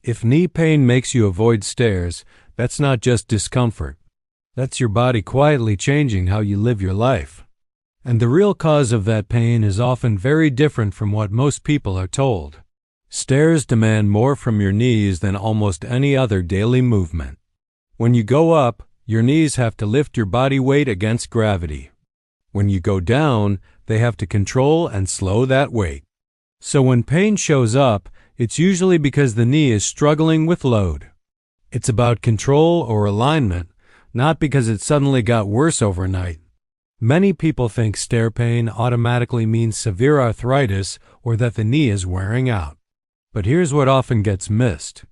If knee pain makes you avoid stairs, that's not just discomfort. That's your body quietly changing how you live your life. And the real cause of that pain is often very different from what most people are told. Stairs demand more from your knees than almost any other daily movement. When you go up, your knees have to lift your body weight against gravity. When you go down, they have to control and slow that weight. So when pain shows up, it's usually because the knee is struggling with load. It's about control or alignment, not because it suddenly got worse overnight. Many people think stair pain automatically means severe arthritis or that the knee is wearing out. But here's what often gets missed.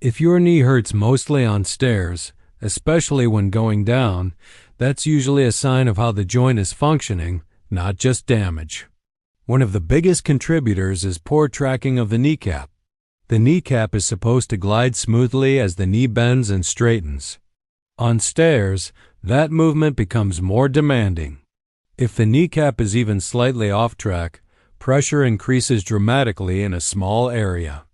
If your knee hurts mostly on stairs, especially when going down, that's usually a sign of how the joint is functioning, not just damage. One of the biggest contributors is poor tracking of the kneecap. The kneecap is supposed to glide smoothly as the knee bends and straightens. On stairs, that movement becomes more demanding. If the kneecap is even slightly off track, pressure increases dramatically in a small area.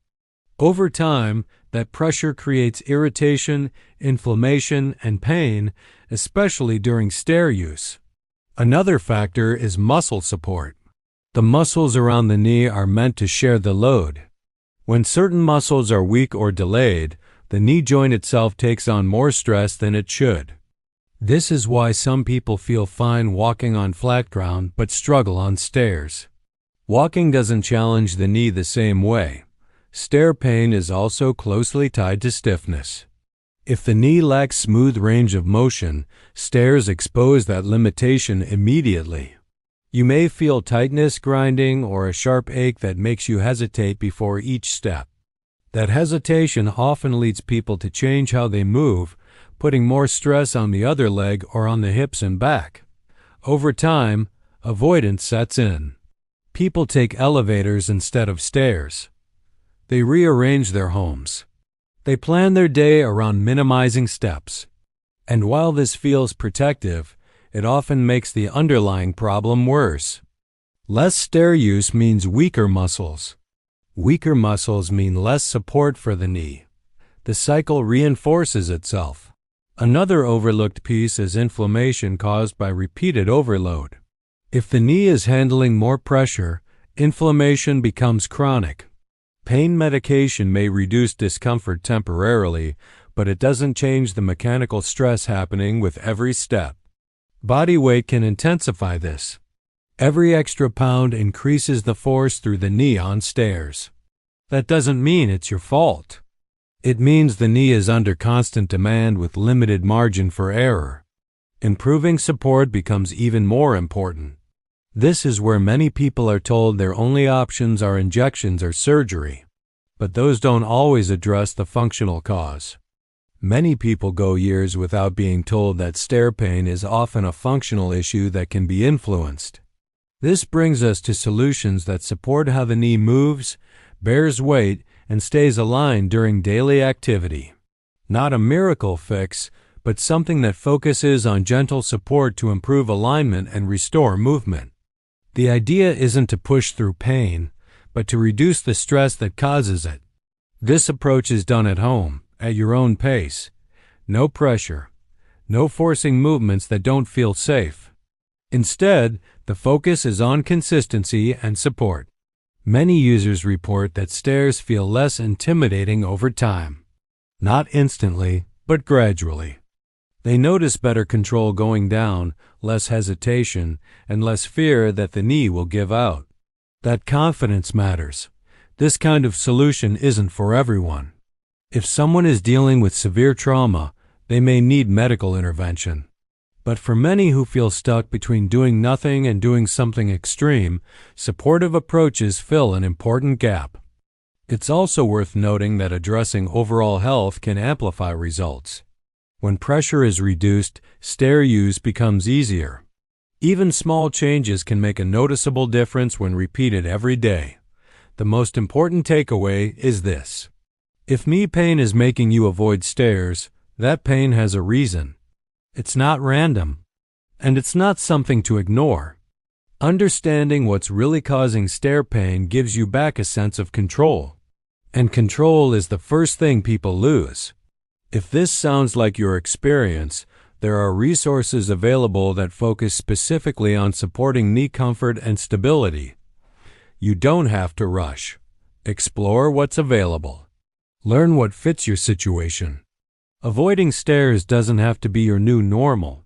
Over time, that pressure creates irritation, inflammation, and pain, especially during stair use. Another factor is muscle support. The muscles around the knee are meant to share the load. When certain muscles are weak or delayed, the knee joint itself takes on more stress than it should. This is why some people feel fine walking on flat ground but struggle on stairs. Walking doesn't challenge the knee the same way. Stair pain is also closely tied to stiffness. If the knee lacks smooth range of motion, stairs expose that limitation immediately. You may feel tightness, grinding, or a sharp ache that makes you hesitate before each step. That hesitation often leads people to change how they move, putting more stress on the other leg or on the hips and back. Over time, avoidance sets in. People take elevators instead of stairs. They rearrange their homes. They plan their day around minimizing steps. And while this feels protective, it often makes the underlying problem worse. Less stair use means weaker muscles. Weaker muscles mean less support for the knee. The cycle reinforces itself. Another overlooked piece is inflammation caused by repeated overload. If the knee is handling more pressure, inflammation becomes chronic. Pain medication may reduce discomfort temporarily, but it doesn't change the mechanical stress happening with every step. Body weight can intensify this. Every extra pound increases the force through the knee on stairs. That doesn't mean it's your fault. It means the knee is under constant demand with limited margin for error. Improving support becomes even more important. This is where many people are told their only options are injections or surgery. But those don't always address the functional cause. Many people go years without being told that stair pain is often a functional issue that can be influenced. This brings us to solutions that support how the knee moves, bears weight, and stays aligned during daily activity. Not a miracle fix, but something that focuses on gentle support to improve alignment and restore movement. The idea isn't to push through pain, but to reduce the stress that causes it. This approach is done at home, at your own pace. No pressure. No forcing movements that don't feel safe. Instead, the focus is on consistency and support. Many users report that stairs feel less intimidating over time. Not instantly, but gradually. They notice better control going down, less hesitation, and less fear that the knee will give out. That confidence matters. This kind of solution isn't for everyone. If someone is dealing with severe trauma, they may need medical intervention. But for many who feel stuck between doing nothing and doing something extreme, supportive approaches fill an important gap. It's also worth noting that addressing overall health can amplify results. When pressure is reduced, stair use becomes easier. Even small changes can make a noticeable difference when repeated every day. The most important takeaway is this. If knee pain is making you avoid stairs, that pain has a reason. It's not random. And it's not something to ignore. Understanding what's really causing stair pain gives you back a sense of control. And control is the first thing people lose. If this sounds like your experience, there are resources available that focus specifically on supporting knee comfort and stability. You don't have to rush. Explore what's available. Learn what fits your situation. Avoiding stairs doesn't have to be your new normal.